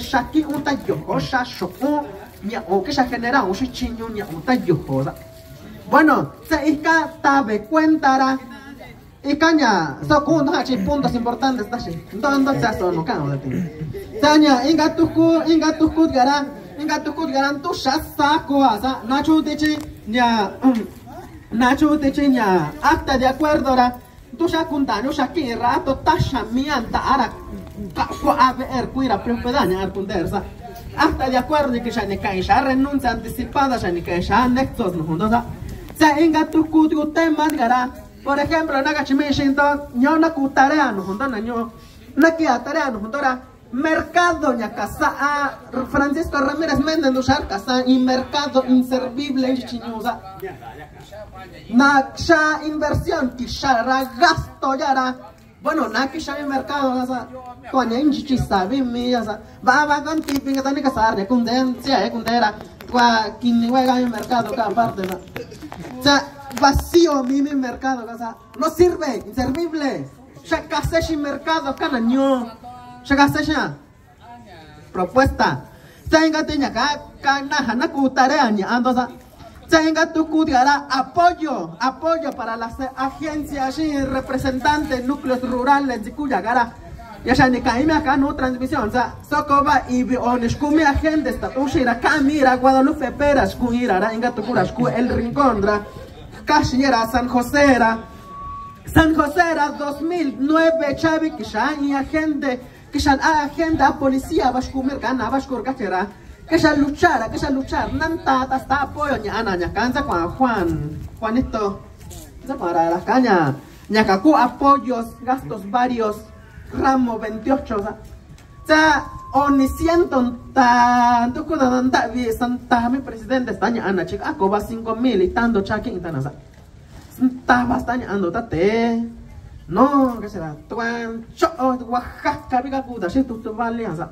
o que se ha generado bueno, se tabe cuenta. Y caña, puntos importantes, ¿dónde se hace no cano de ti? Taña, inga tu garan, tu saco, Nacho Tichi, acta de acuerdo, tu ya cuntano, ya que rato, tasha, mianta, ara, a ver, cuira, propiedad, arpundersa. Acta de acuerdo, y que ya ni cae, ya renuncia anticipada, ya ni cae, ya nexos, no juntos, inga tu tema, gara. Por ejemplo, nagachimeshinto, yo na kutarea no junto naño, na kia tarea no juntora, mercado ña casa a Francisco Ramírez Méndez usar casa y mercado inservible chiñusa. Na sha inversión kishara gasto yara. Bueno, na kisha mi mercado casa, coña inchi sabe mi casa. Va con tipi que tani casar de condencia, kundera, qua quien juega mi mercado cada parte na. Vacío mi mercado, casa. No sirve, inservible. Ya casé sin mercado, canaño. Ya casé ya. Propuesta. Tenga teña canaja, na cutarea ni andosa. Tenga tu cutiara apoyo para las agencias y representantes, núcleos rurales de cuya gara. Ya ni caíme acá no transmisión, o sea, socoba y oneskumi agente esta ushira camira Guadalupe Peras cuira, inga tu curas el rincón, casi era San José era 2009 chavi que ya y agente a policía vas a comer gana vas a correr que ya luchar nanta hasta apoyo ña cansa con Juanito ya para las cañas ña cacu apoyos gastos varios ramo 28 ya oni siento tanto que tanta vi santa mi presidente está ña ana chica coba 5,000 y tanto chakin tan asa está bastante ando tate no que será tuan cho Oaxaca biga kuda shi tu vale asa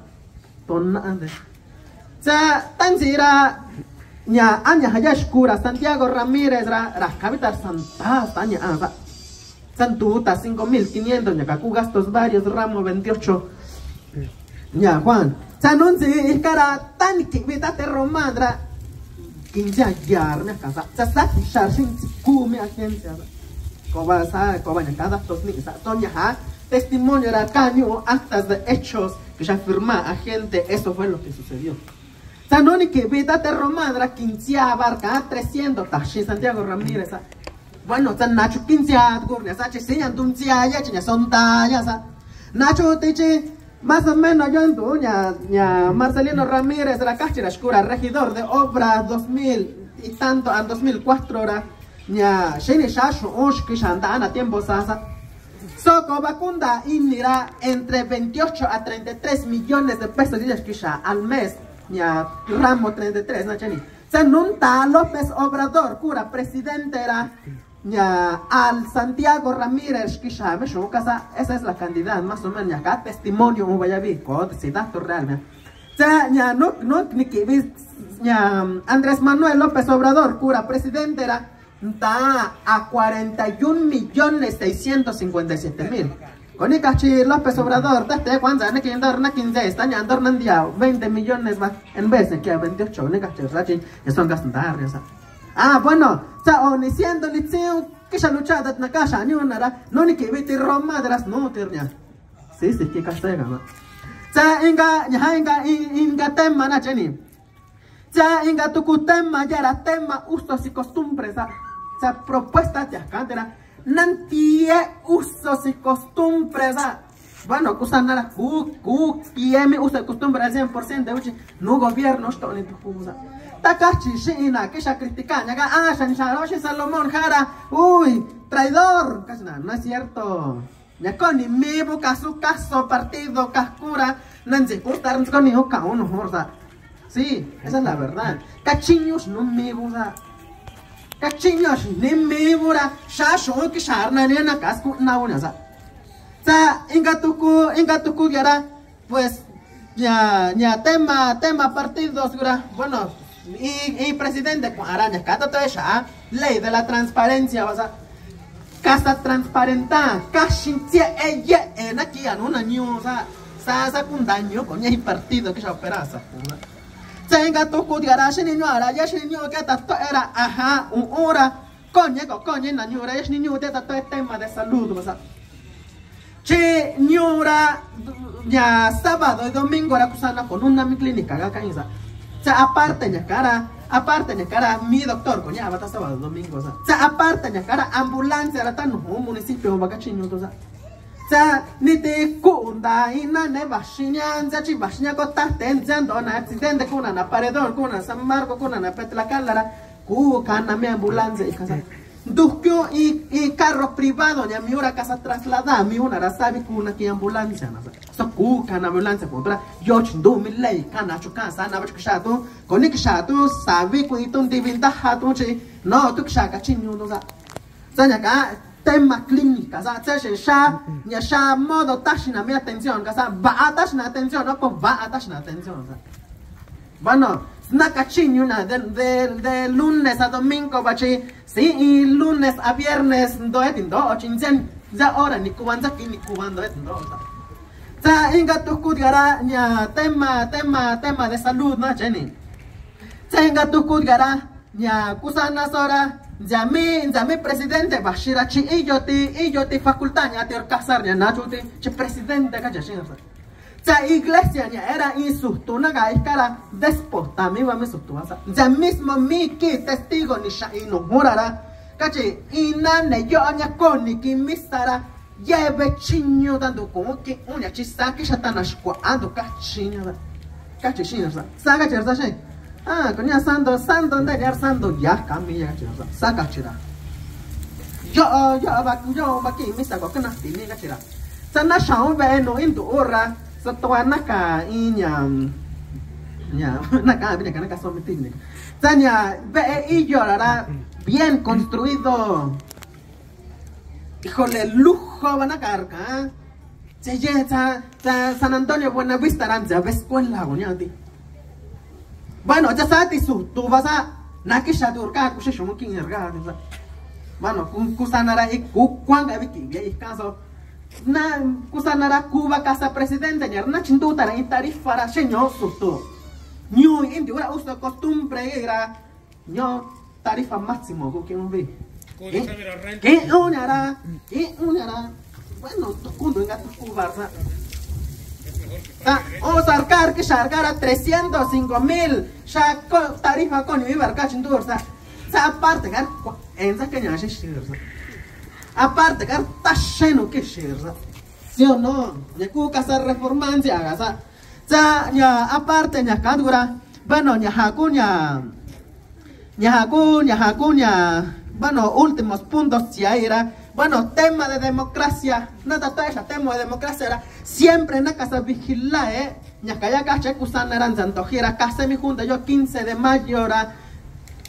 ton ande ya tan sira ña aña haya escura Santiago Ramírez ra capital santa taña asa santuta 5,500 ña cacu gastos varios ramo 28 ña Juan ya no si cara tan que vita te romandra 15 años ña casa ya sati sharsin mi agencia coba ña cada dos ni sa toña ha testimonio era caño actas de hechos que ya firma agente eso fue lo que sucedió. Sanoni que vita te romandra 15 abarca 300 tashi Santiago Ramírez. Bueno, tan Nacho 15 gurnia sa che señan tuncia ya chiña sonta ya sa. Nacho teche más o menos yo ando ña Marcelino Ramírez la cachira escura regidor de obras 2000 y tanto en 2004 hora ña sheni shasho osh que andana tiempo sasa. Soco vacunda inira entre 28 a 33 millones de pesos al mes. Ya ramo 33 no chani se nunta López Obrador cura presidente era ya al Santiago Ramírez kisha me casa esa es la candidata más o menos ya acá testimonio un vaya vi cod si dato real ya no ni que vis ya Andrés Manuel López Obrador cura presidente era está a 41,657,000 con el cachi López Obrador, desde cuando hay que andar na 15, están andando en día 20 millones más en vez de que 28, ne cachi rachi, son gastandarios. Bueno, ya oni siendo ni que ya luchada na casa ni una no ni que vete Roma de las no terña. Sí, que casega, ¿no? Ya inga tema na cheni. Ya inga tu tema ya era tema usos y costumbres, ya propuestas de acá nantie usos y costumbres. Bueno, kusanara kiemi uso y costumbres al 100%, no gobierno esto ni tu usa. Takachi shina que ya critican, ya Shansharoshi Salomón Jara, uy, traidor, no es cierto. Ya con ni me busca su caso partido cascura, nanse cortar con ni oca uno morda. Sí, esa es la verdad. Cachiños no me gusta. Cachiños ni me gusta. Shasho que sharna ni na casco na una sa. Sa ingatuku yara pues ya tema partidos gura. Bueno, y presidente con araña cata toda esa ley de la transparencia, vas a casa transparenta, cachintia ella en aquí en una news sa con daño con el partido que ya operaza. Tenga tu cuidara si niño ara ya si niño que tanto era un hora coño na niñora ya si niño de tanto tema de salud, vas a che niñora ya sábado y domingo era kusana con una mi clínica acá en esa. Aparte ña cara mi doctor coña bata sábado domingo aparte ña cara ambulancia era tan un municipio bagachiño ni te kunda ina ne bashiñan chi bashiña kota tenzando na accidente kuna na paredón kuna San Marco kuna na Petlacalara kana mi ambulancia y casa dukyo y carro privado ña mi ura casa trasladada mi una rasabi kuna ki ambulancia na kana ambulancia contra yo chindu mi ley kana chukan sana bach kshatu konik kshatu sabi ku itun divinta hatu chi no tu kshaka chinyu no sa ña ka tema clínica ya sha modo tashina mi atención va tashina atención no pues va tashina atención bueno snaca chiñuna de lunes a domingo bachi sí y lunes a viernes do chinzen ya hora ni kubanda ni kubando do sa inga tu kudgara nya tema de salud na cheni sa inga tu kudgara nya kusana sora Jami presidente Bashira chi yo te facultad ya te casar ya nacho te che presidente cacha shin sa iglesia ya era insusto na ga cara despota mi va me susto ya mismo mi que testigo ni sha no morara caché ina ne yo nya coni que misara lleve chiño dando como que una chisa que ya tan ascuando cachiño caché chiño saca cherza che ah coña sando de yar sando ya camilla cherza saca chira yo ba que misa ko kana tini chira sana shao be no into ora sa toa naka inyam ya naka viene kana so mitini tanya be y llorará bien construido. Híjole, lujo van a cargar. Se llega San Antonio Buenavista, ya ves escuela, goñati. Bueno, ya sabes tú vas a Nakisha Turca, Kushisho King Erga. Bueno, Kusanara y Kukwanga Viki, y caso. Na Kusanara Cuba Casa Presidente, Nachindutara y Tarifara, señor Susto. New India uso costumbre era no tarifa máximo que un ve. ¿Qué uñará? Bueno, tu cundo en gato cubarza. O sarcar que sarcara 305.000 ya tarifa con mi barca en dursa. Sa aparte gar en sa que ñaje shirza. Aparte gar tasheno que shirza. ¿Sí o no? Ya ku casa reformancia haga ya aparte ya kadura bueno ya hakunya bueno últimos puntos ya era bueno tema de democracia nada todo ese tema de democracia era siempre en la casa vigila ya kaya cache kusana eran santojira casa mi junta yo 15 de mayo era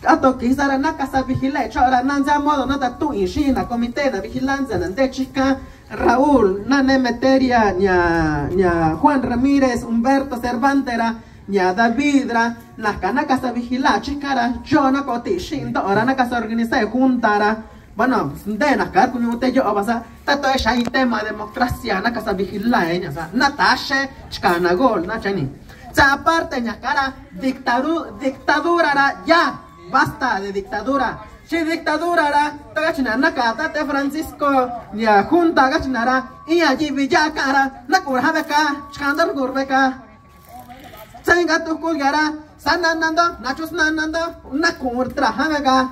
ato quizá en la casa vigila ahora nanza modo nada tú y shina comité de vigilancia de chica Raúl, Nane Meteria, ña Juan Ramírez, Humberto Cervantera, ña Davidra, na casa vigila, chicara, yo na coti, shinto, ahora na casa organizada juntara, bueno, de na car con usted yo abasa, tato es ahí tema democracia, na casa vigila, Natasha, chicana gol, na chani. Ya aparte ña cara, dictadura, ya, basta de dictadura. Si dictadura era, tagachina nakata te Francisco ya junta gachinara y allí villacara nakura beka chandar gurbeka senga tu kulgara sananando nachos nanando nakur trajabeka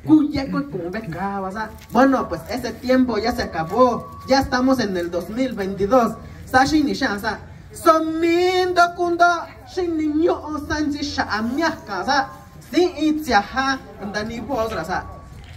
cuya beka wasa. Bueno, pues ese tiempo ya se acabó, ya estamos en el 2022 sashi ni shansa somindo kundo shiniño sanji shamyaka sa sin itziaja andani posrasa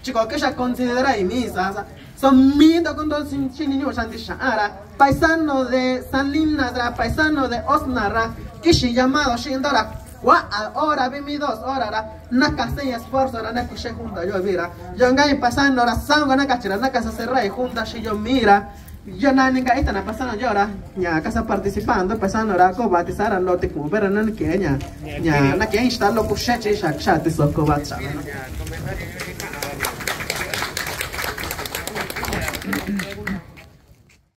chico que ya considera y misa son mindo con dos niños shara paisano de San Linadra paisano de Osnara kishi llamado shindora wa ahora vi mi 2 horas naka se esfuerzo na kishi junta yo mira yo ngai pasando la sangre naka chira naka se cerra y junta shi yo mira yo na ninga ita na pasando yo ahora ya casa participando pasando ahora ko batizar a lote como pero no que ya na que instalo ku sheche shakshate so ko batsa